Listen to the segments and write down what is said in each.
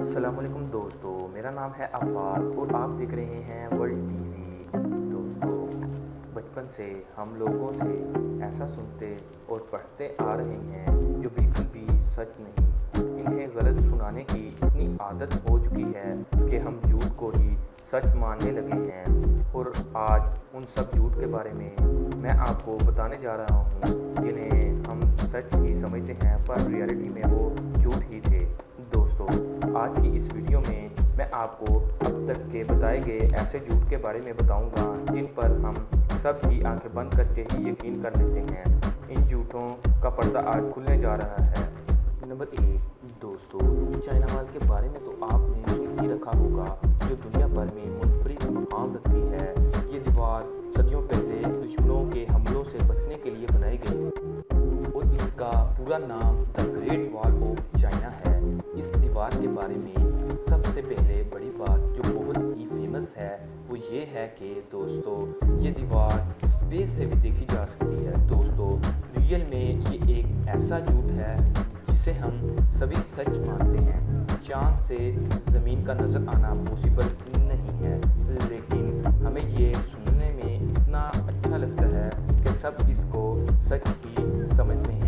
अस्सलाम वालेकुम दोस्तों, मेरा नाम है आफाक और आप देख रहे हैं वर्ल्ड टीवी। दोस्तों, बचपन से हम लोगों से ऐसा सुनते और पढ़ते आ रहे हैं जो बिल्कुल भी सच नहीं। इन्हें गलत सुनाने की इतनी आदत हो चुकी है कि हम झूठ को ही सच मानने लगे हैं। और आज उन सब झूठ के बारे में मैं आपको बताने जा रहा हूँ जिन्हें हम सच ही समझते हैं पर रियलिटी में वो झूठ ही थे। दोस्तों, आज की इस वीडियो में मैं आपको अब तक के बताए गए ऐसे झूठ के बारे में बताऊंगा जिन पर हम सब ही आंखें बंद करके ही यकीन कर लेते हैं। इन झूठों का पर्दा आज खुलने जा रहा है। नंबर 1, दोस्तों, चाइना वाल के बारे में तो आपने सुन ही रखा होगा, जो दुनिया भर में मुनफरिद मकाम रखती है। ये दीवार सदियों पहले दुश्मनों के हमलों से बचने के लिए बनाई गई और इसका पूरा नाम the great wall of China है। इस दीवार के बारे में सबसे पहले बड़ी बात जो बहुत ही फेमस है वो ये है कि दोस्तों, ये दीवार स्पेस से भी देखी जा सकती है। दोस्तों, रियल में ये एक ऐसा झूठ है जिसे हम सभी सच मानते हैं। चांद से ज़मीन का नज़र आना पॉसिबल नहीं है, लेकिन हमें ये सुनने में इतना अच्छा लगता है कि सब इसको सच ही समझते हैं।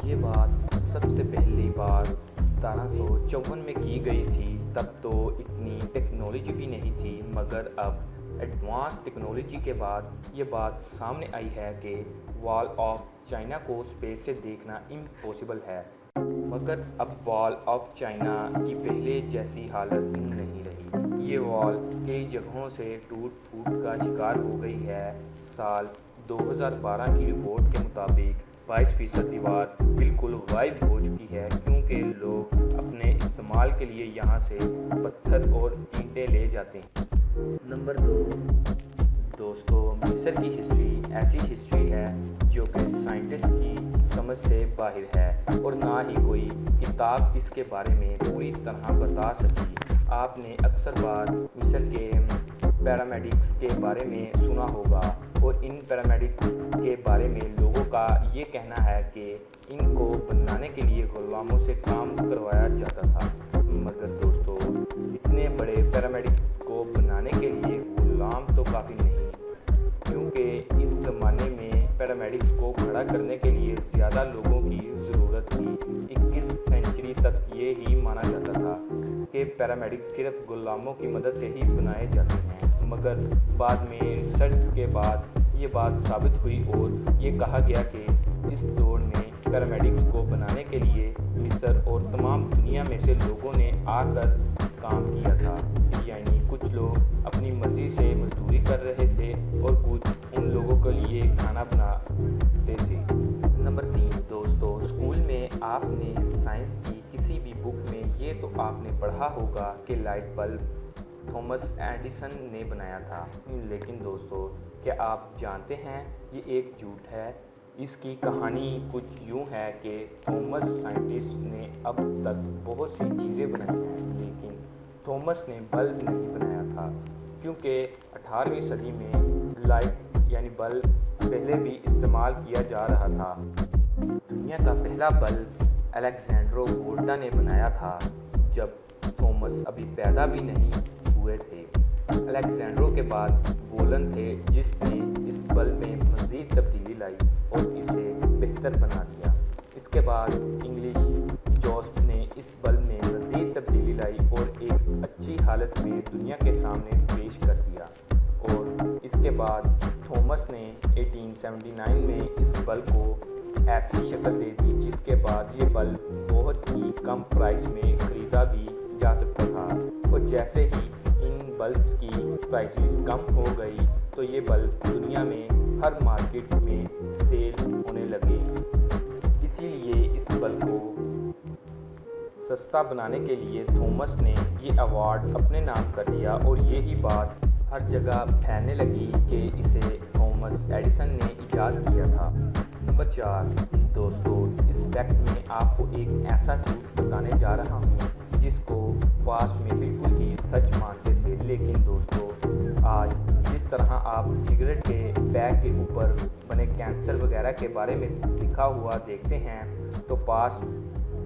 ये बात सबसे पहली बार 1754 में की गई थी। तब तो इतनी टेक्नोलॉजी भी नहीं थी, मगर अब एडवांस टेक्नोलॉजी के बाद ये बात सामने आई है कि वॉल ऑफ चाइना को स्पेस से देखना इम्पॉसिबल है। मगर अब वॉल ऑफ चाइना की पहले जैसी हालत नहीं रही। ये वॉल कई जगहों से टूट फूट का शिकार हो गई है। साल 2012 की रिपोर्ट के मुताबिक 22% दीवार बिल्कुल गायब हो चुकी है, क्योंकि लोग अपने इस्तेमाल के लिए यहाँ से पत्थर और ईंटें ले जाते हैं। नंबर 2, दोस्तों, मिस्र की हिस्ट्री ऐसी हिस्ट्री है जो कि साइंटिस्ट की समझ से बाहर है और ना ही कोई किताब इसके बारे में पूरी तरह बता सकी। आपने अक्सर बार मिस्र के पैरामेडिक्स के बारे में सुना होगा और इन पैरामेडिक्स के बारे में लोगों का ये कहना है कि इनको बनाने के लिए गुलामों से काम करवाया जाता था। मगर दोस्तों, इतने बड़े पैरामेडिक्स को बनाने के लिए गुलाम तो काफ़ी नहीं, क्योंकि इस ज़माने में पैरामेडिक्स को खड़ा करने के लिए ज़्यादा लोगों की ज़रूरत थी। 21 सेंचुरी तक ये ही माना जाता था कि पैरामेडिक्स सिर्फ गुलामों की मदद से ही बनाए जाते हैं। मगर बाद में रिसर्च के बाद ये बात साबित हुई और ये कहा गया कि इस दौर में पैरामेडिक्स को बनाने के लिए मिस्र और तमाम दुनिया में से लोगों ने आकर काम किया था। यानी कुछ लोग अपनी मर्ज़ी से मजदूरी कर रहे थे और कुछ उन लोगों के लिए खाना बनाते थे। नंबर 3, दोस्तों, स्कूल में आपने साइंस की किसी भी बुक में ये तो आपने पढ़ा होगा कि लाइट बल्ब थॉमस एडिसन ने बनाया था। लेकिन दोस्तों, क्या आप जानते हैं ये एक झूठ है। इसकी कहानी कुछ यूँ है कि थॉमस साइंटिस्ट ने अब तक बहुत सी चीज़ें बनाई हैं, लेकिन थॉमस ने बल्ब नहीं बनाया था, क्योंकि 18वीं सदी में लाइट यानी बल्ब पहले भी इस्तेमाल किया जा रहा था। दुनिया का पहला बल्ब अलेक्जेंड्रो वोल्टा ने बनाया था, जब थॉमस अभी पैदा भी नहीं हुए थे। अलेक्जेंड्रो के बाद वोलन थे जिसने इस बल्ब में मज़ीद तब्दीली लाई और इसे बेहतर बना दिया। इसके बाद इंग्लिश जोस्ट ने इस बल्ब में मज़ीद तब्दीली लाई और एक अच्छी हालत में दुनिया के सामने पेश कर दिया। और इसके बाद थॉमस ने 1879 में इस बल्ब को ऐसी शक्ल दे दी जिसके बाद ये बल्ब बहुत ही कम प्राइस में ख़रीदा भी जा सकता था। और जैसे ही इन बल्ब की प्राइसेस कम हो गई तो ये बल्ब दुनिया में हर मार्केट में सेल होने लगे। इसीलिए इस बल्ब को सस्ता बनाने के लिए थॉमस ने ये अवार्ड अपने नाम कर लिया और यही बात हर जगह फैलने लगी कि इसे थॉमस एडिसन ने इजाद किया था। नंबर 4, दोस्तों, इस फैक्ट में आपको एक ऐसा झूठ बताने जा रहा हूँ जिसको पास्ट में बिल्कुल ही सच मानते थे, लेकिन दोस्तों आज जिस तरह आप सिगरेट के पैक के ऊपर बने कैंसर वगैरह के बारे में लिखा हुआ देखते हैं, तो पास्ट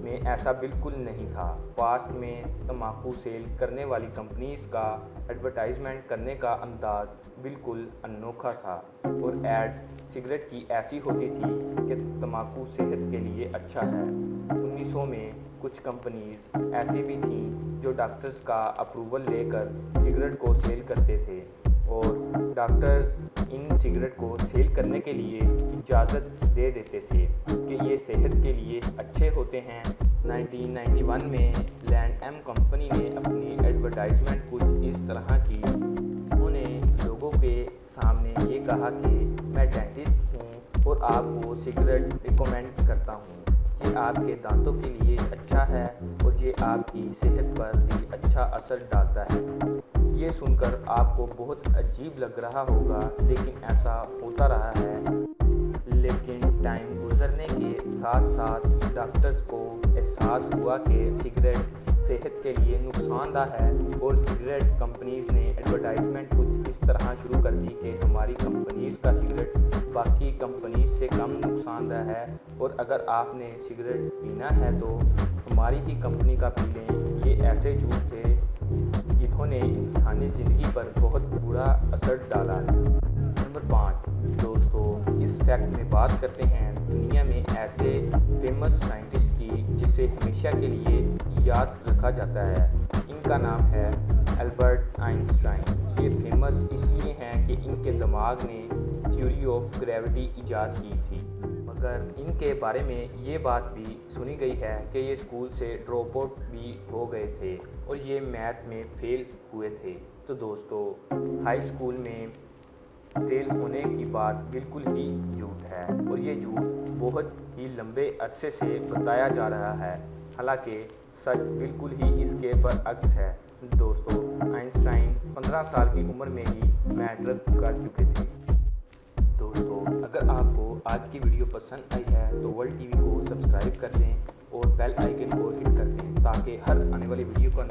में ऐसा बिल्कुल नहीं था। पास्ट में तम्बाकू सेल करने वाली कंपनीज का एडवर्टाइजमेंट करने का अंदाज बिल्कुल अनोखा था और एड्स सिगरेट की ऐसी होती थी कि तम्बाकू सेहत के लिए अच्छा है। 1900 में कुछ कंपनीज ऐसी भी थीं जो डॉक्टर्स का अप्रूवल लेकर सिगरेट को सेल करते थे और डॉक्टर्स इन सिगरेट को सेल करने के लिए इजाज़त दे देते थे कि ये सेहत के लिए अच्छे होते हैं। 1991 में लैंड एम कंपनी ने अपनी एडवर्टाइजमेंट कुछ इस तरह की। उन्होंने लोगों के सामने ये कहा कि मैं डेंटिस्ट हूँ और आपको सिगरेट रिकमेंड करता हूँ। ये आपके दांतों के लिए अच्छा है और ये आपकी सेहत पर भी अच्छा असर डालता है। ये सुनकर आपको बहुत अजीब लग रहा होगा, लेकिन ऐसा होता रहा है। लेकिन टाइम गुजरने के साथ साथ डॉक्टर्स को एहसास हुआ कि सिगरेट सेहत के लिए नुकसानदेह है और सिगरेट कंपनीज ने एडवर्टाइजमेंट कुछ इस तरह शुरू कर दी कि हमारी कंपनीज का सिगरेट बाकी कंपनीज से कम नुकसानदेह है और अगर आपने सिगरेट पीना है तो हमारी ही कंपनी का पी लें। ये ऐसे झूठ थे जिन्होंने इंसानी ज़िंदगी पर बहुत बुरा असर डाला है। नंबर 5 दोस्तों, इस फैक्ट में बात करते हैं दुनिया में ऐसे फेमस साइंटिस्ट की जिसे हमेशा के लिए याद रखा जाता है। इनका नाम है एल्बर्ट आइंस्टाइन। ये फेमस इसलिए हैं कि इनके दिमाग ने थ्योरी ऑफ ग्रेविटी इजाद की थी, मगर इनके बारे में ये बात भी सुनी गई है कि ये स्कूल से ड्रॉप आउट भी हो गए थे और ये मैथ में फेल हुए थे। तो दोस्तों, हाई स्कूल में फेल होने की बात बिल्कुल ही झूठ है और ये झूठ बहुत ही लंबे अरसे से बताया जा रहा है, हालांकि सच बिल्कुल ही इसके बरअक्स है। दोस्तों, आइंस्टाइन 15 साल की उम्र में ही मैट्रिक कर चुके थे। दोस्तों, अगर आपको आज की वीडियो पसंद आई है तो वर्ल्ड टीवी को सब्सक्राइब कर लें और बेल आइकन को हिट कर दें ताकि हर आने वाली वीडियो का